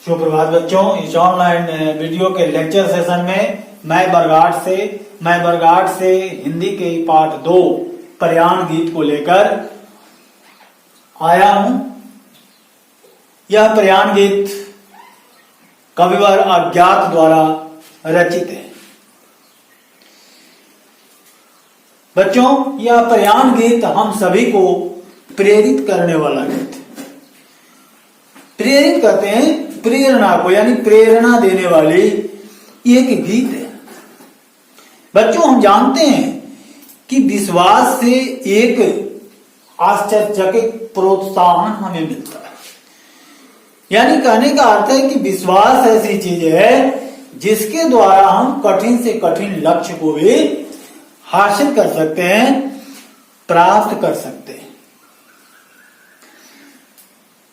सुप्रभात बच्चों, इस ऑनलाइन वीडियो के लेक्चर सेशन में मैं बरगाड़ से हिंदी के पाठ 2 प्रयाण गीत को लेकर आया हूं। यह प्रयाण गीत कविवर अज्ञात द्वारा रचित है। बच्चों, यह प्रयाण गीत हम सभी को प्रेरित करने वाला गीत है। प्रेरित करते हैं प्रेरणा को, यानी प्रेरणा देने वाली एक गीत है। बच्चों, हम जानते हैं कि विश्वास से एक आश्चर्यचकित प्रोत्साहन हमें मिलता है। यानी कहने का अर्थ है कि विश्वास ऐसी चीज है जिसके द्वारा हम कठिन से कठिन लक्ष्य को भी हासिल कर सकते हैं, प्राप्त कर सकते हैं।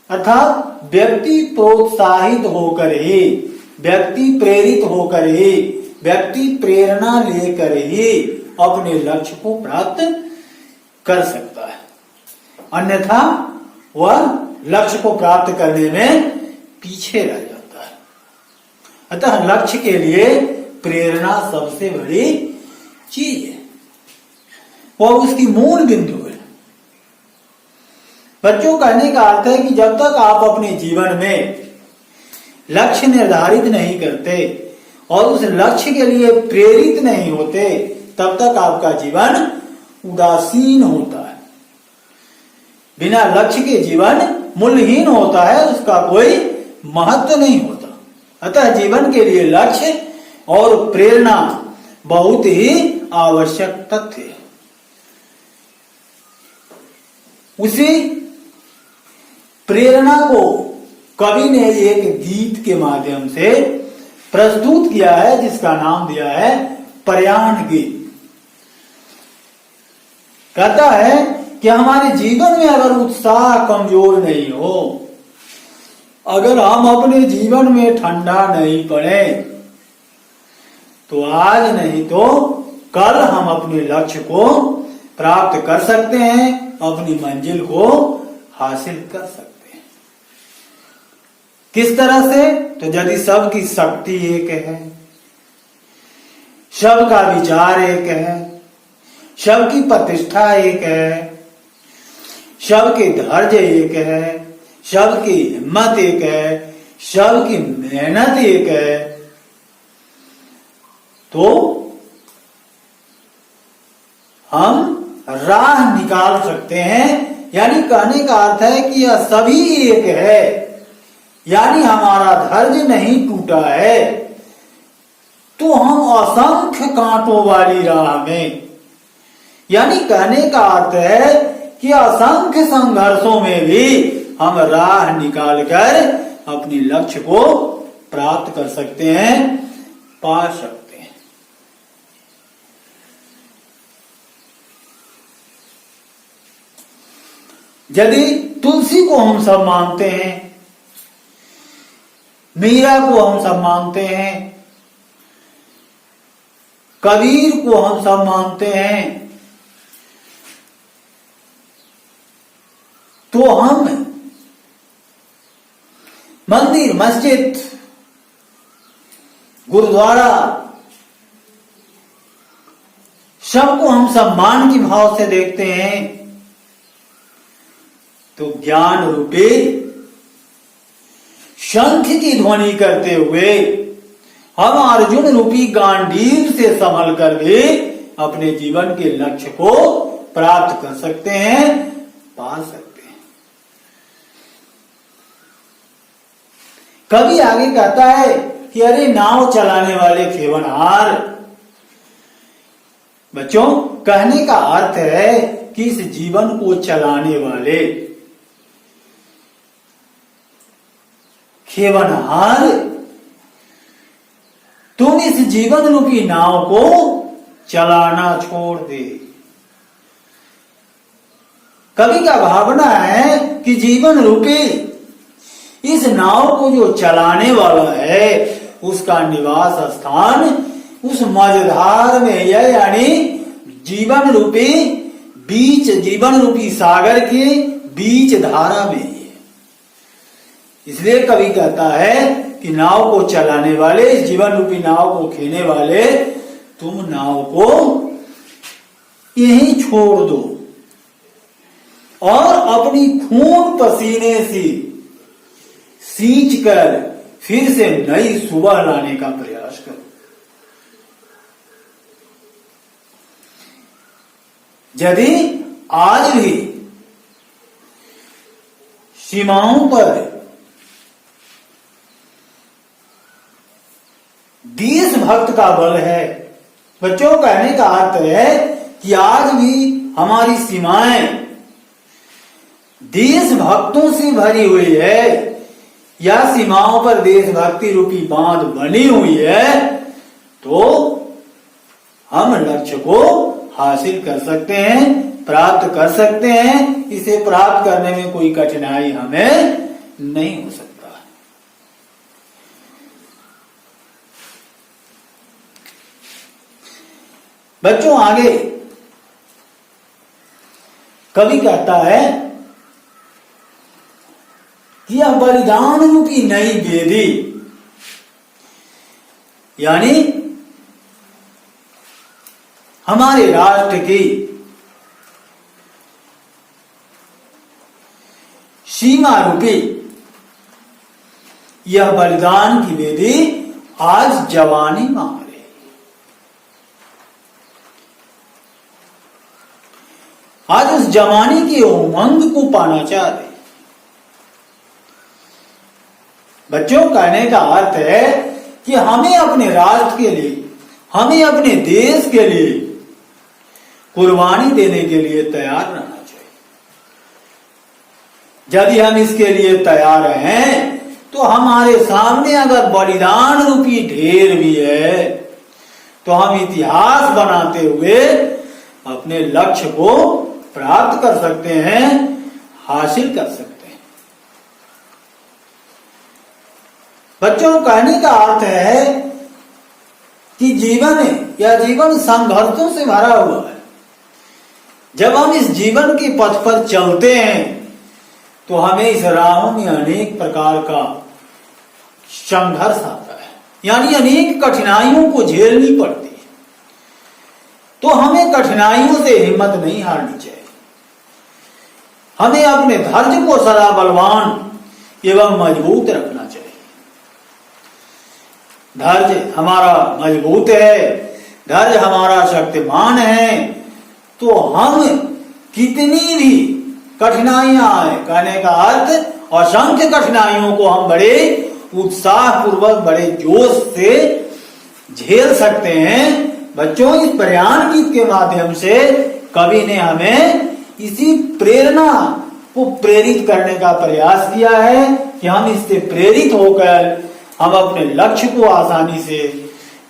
अर्थात व्यक्ति प्रोत्साहित होकर ही, व्यक्ति प्रेरित होकर ही, व्यक्ति प्रेरणा लेकर ही अपने लक्ष्य को प्राप्त कर सकता है, अन्यथा वह लक्ष्य को प्राप्त करने में पीछे रह जाता है। अतः लक्ष्य के लिए प्रेरणा सबसे बड़ी चीज है, वह उसकी मूल बिंदु है। बच्चों, कहने का अर्थ है कि जब तक आप अपने जीवन में लक्ष्य निर्धारित नहीं करते और उस लक्ष्य के लिए प्रेरित नहीं होते, तब तक आपका जीवन उदासीन होता है। बिना लक्ष्य के जीवन मूल्यहीन होता है, उसका कोई महत्व नहीं होता। अतः जीवन के लिए लक्ष्य और प्रेरणा बहुत ही आवश्यक तथ्य है। उसी प्रेरणा को कवि ने एक गीत के माध्यम से प्रस्तुत किया है, जिसका नाम दिया है प्रयाण गीत। कहता है कि हमारे जीवन में अगर उत्साह कमजोर नहीं हो, अगर हम अपने जीवन में ठंडा नहीं पड़े, तो आज नहीं तो कल हम अपने लक्ष्य को प्राप्त कर सकते हैं, अपनी मंजिल को हासिल कर सकते हैं। किस तरह से? तो यदि सबकी शक्ति एक है, सबका विचार एक है, सबकी प्रतिष्ठा एक है, सबके धैर्य एक है, सबकी हिम्मत एक है, सबकी मेहनत एक है, तो हम राह निकाल सकते हैं। यानी कहने का अर्थ है कि यह सभी एक है, यानी हमारा धैर्य नहीं टूटा है, तो हम असंख्य कांटों वाली राह में, यानी कहने का अर्थ है कि असंख्य संघर्षों में भी हम राह निकालकर अपने लक्ष्य को प्राप्त कर सकते हैं, पा सकते हैं। यदि तुलसी को हम सब मानते हैं, मीरा को हम सब मानते हैं, कबीर को हम सब मानते हैं, तो हम मंदिर, मस्जिद, गुरुद्वारा सबको हम सम्मान की भाव से देखते हैं। तो ज्ञान रूपी शंख की ध्वनि करते हुए हम अर्जुन रूपी गांडीव से संभल कर भी अपने जीवन के लक्ष्य को प्राप्त कर सकते हैं, पा सकते हैं। कवि आगे कहता है कि अरे नाव चलाने वाले खेवनहार। बच्चों, कहने का अर्थ है कि इस जीवन को चलाने वाले खेवनहार, तुम इस जीवन रूपी नाव को चलाना छोड़ दे। कवि का भावना है कि जीवन रूपी इस नाव को जो चलाने वाला है, उसका निवास स्थान उस मझधार में है, यानी जीवन रूपी सागर के बीच धारा में है। इसलिए कवि कहता है कि नाव को चलाने वाले, इस जीवन रूपी नाव को खेने वाले, तुम नाव को यहीं छोड़ दो और अपनी खून पसीने से सींच कर फिर से नई सुबह लाने का प्रयास करो। यदि आज भी सीमाओं पर देशभक्त का बल है, बच्चों कहने का अर्थ है कि आज भी हमारी सीमाएं देशभक्तों से भरी हुई है, या सीमाओं पर देशभक्ति रूपी बांध बनी हुई है, तो हम लक्ष्य को हासिल कर सकते हैं, प्राप्त कर सकते हैं। इसे प्राप्त करने में कोई कठिनाई हमें नहीं हो सकता। बच्चों आगे कवि कहता है कि यह बलिदान रूपी नई वेदी, यानी हमारे राष्ट्र की सीमा रूपी यह बलिदान की वेदी आज जवानी मांग रही। आज उस जवानी के उमंग को पाना चाह रहे। बच्चों कहने का अर्थ है कि हमें अपने राष्ट्र के लिए, हमें अपने देश के लिए कुर्बानी देने के लिए तैयार रहना चाहिए। यदि हम इसके लिए तैयार हैं तो हमारे सामने अगर बलिदान रूपी ढेर भी है तो हम इतिहास बनाते हुए अपने लक्ष्य को प्राप्त कर सकते हैं, हासिल कर सकते हैं। बच्चों कहने का अर्थ है कि जीवन या जीवन संघर्षों से भरा हुआ है। जब हम इस जीवन के पथ पर चलते हैं तो हमें इस राहों में अनेक प्रकार का संघर्ष आता है, यानी अनेक कठिनाइयों को झेलनी पड़ती है। तो हमें कठिनाइयों से हिम्मत नहीं हारनी चाहिए। हमें अपने धैर्य को सदा बलवान एवं मजबूत रखना चाहिए। धैर्य हमारा मजबूत है, धैर्य हमारा शक्तिमान है, तो हम कितनी भी कठिनाइयां आए, कहने का अर्थ असंख्य कठिनाइयों को हम बड़े उत्साह पूर्वक, बड़े जोश से झेल सकते हैं। बच्चों इस प्रयाण गीत के माध्यम से कवि ने हमें इसी प्रेरणा को प्रेरित करने का प्रयास किया है कि हम इससे प्रेरित होकर हम अपने लक्ष्य को आसानी से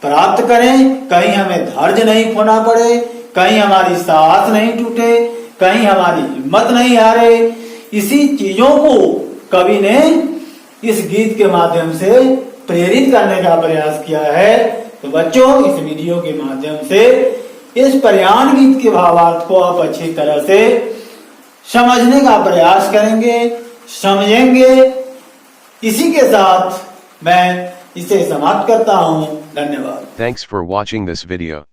प्राप्त करें। कहीं हमें धैर्य नहीं खोना पड़े, कहीं हमारी साहस नहीं टूटे, कहीं हमारी हिम्मत नहीं हारे। इसी चीजों को कवि ने इस गीत के माध्यम से प्रेरित करने का प्रयास किया है। तो बच्चों इस वीडियो के माध्यम से इस प्रयाण गीत के भावार्थ को आप अच्छी तरह से समझने का प्रयास करेंगे, समझेंगे। इसी के साथ मैं इसे समाप्त करता हूं। धन्यवाद। Thanks for watching this video.